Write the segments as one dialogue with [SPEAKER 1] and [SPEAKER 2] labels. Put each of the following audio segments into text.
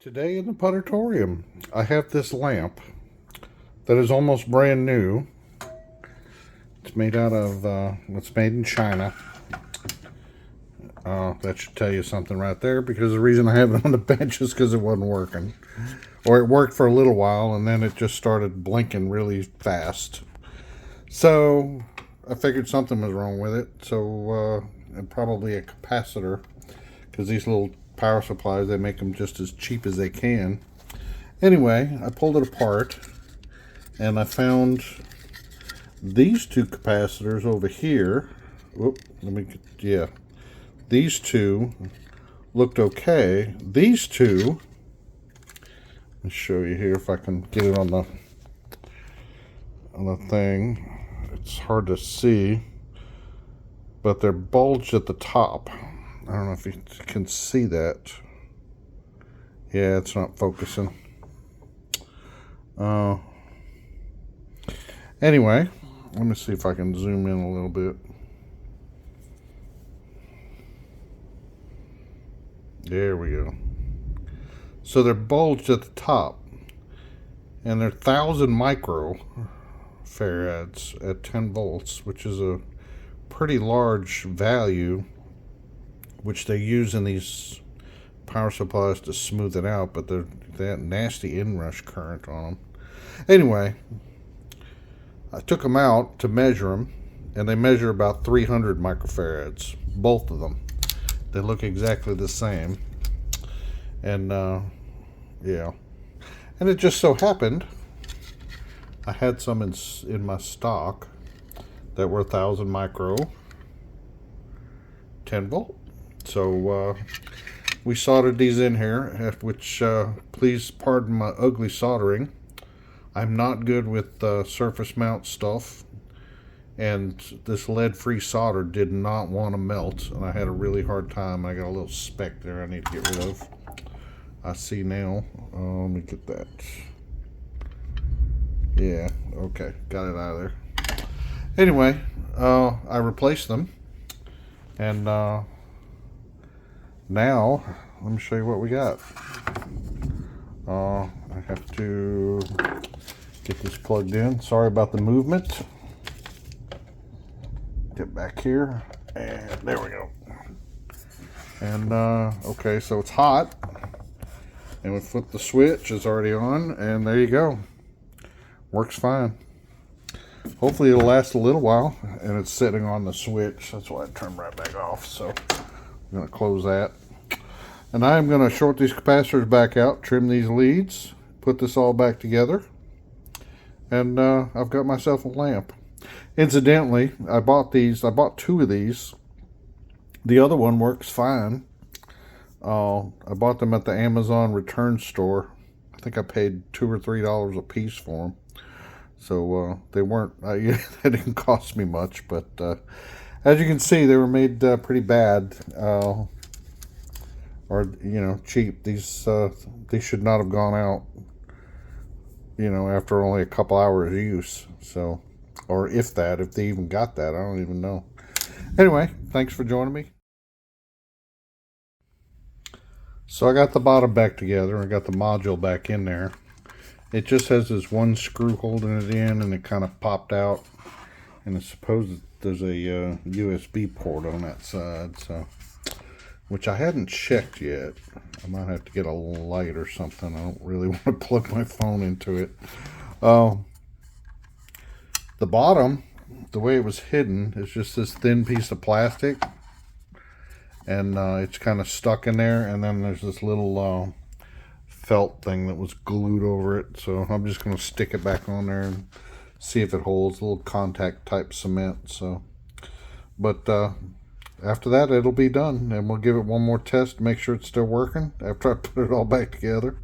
[SPEAKER 1] Today in the Puttatorium, I have this lamp that is almost brand new. It's made out of, it's made in China. That should tell you something right there, because the reason I have it on the bench is because it wasn't working. Or it worked for a little while and then it just started blinking really fast. So I figured something was wrong with it. So, and probably a capacitor, because these little power supplies, they make them just as cheap as they can. Anyway, I pulled it apart and I found these two capacitors over here. Whoop, let me get, yeah. These two looked okay. These two, let me show you here if I can get it on the thing. It's hard to see, but they're bulged at the top. I don't know if you can see that. Yeah, it's not focusing. Anyway, let me see if I can zoom in a little bit. There we go. So they're bulged at the top, and they're 1,000 microfarads at 10 volts, which is a pretty large value, which they use in these power supplies to smooth it out, but they have nasty inrush current on them. Anyway, I took them out to measure them, and they measure about 300 microfarads, both of them. They look exactly the same. And, yeah. And it just so happened I had some in my stock that were 1,000 micro, 10 volt. So, we soldered these in here, which, please pardon my ugly soldering. I'm not good with surface mount stuff, and this lead-free solder did not want to melt, and I had a really hard time. I got a little speck there I need to get rid of. I see now. Let me get that. Yeah, okay, got it out of there. Anyway, I replaced them, and now let me show you what we got. I have to get this plugged in. Sorry about the movement. Get back here, and there we go. And okay, so it's hot, and we flip the switch. It's already on, and there you go. Works fine. Hopefully it'll last a little while, and it's sitting on the switch. That's why I turned right back off. So I'm going to close that. And I'm going to short these capacitors back out, trim these leads, put this all back together, and I've got myself a lamp. Incidentally, I bought two of these. The other one works fine. I bought them at the Amazon return store. I think I paid $2 or $3 a piece for them. So they weren't, they didn't cost me much, but as you can see, they were made pretty bad. Or, cheap. These should not have gone out, after only a couple hours use. So, or if they even got that, I don't even know. Anyway, thanks for joining me. So I got the bottom back together. I got the module back in there. It just has this one screw holding it in, and it kind of popped out. And it's supposed there's a USB port on that side, so, which I hadn't checked yet. I might have to get a light or something. I don't really want to plug my phone into it. The bottom, the way it was hidden, is just this thin piece of plastic. And it's kind of stuck in there. And then there's this little felt thing that was glued over it. So I'm just going to stick it back on there and see if it holds. A little contact type cement. So, but after that, it'll be done, and we'll give it one more test to make sure it's still working after I put it all back together,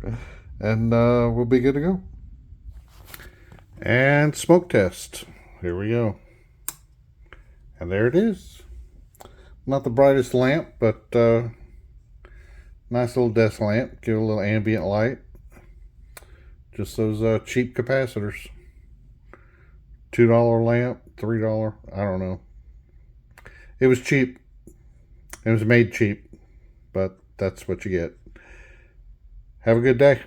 [SPEAKER 1] and we'll be good to go. And smoke test. Here we go. And there it is. Not the brightest lamp, but nice little desk lamp. Give it a little ambient light. Just those cheap capacitors. $2 lamp, $3, I don't know. It was cheap. It was made cheap, but that's what you get. Have a good day.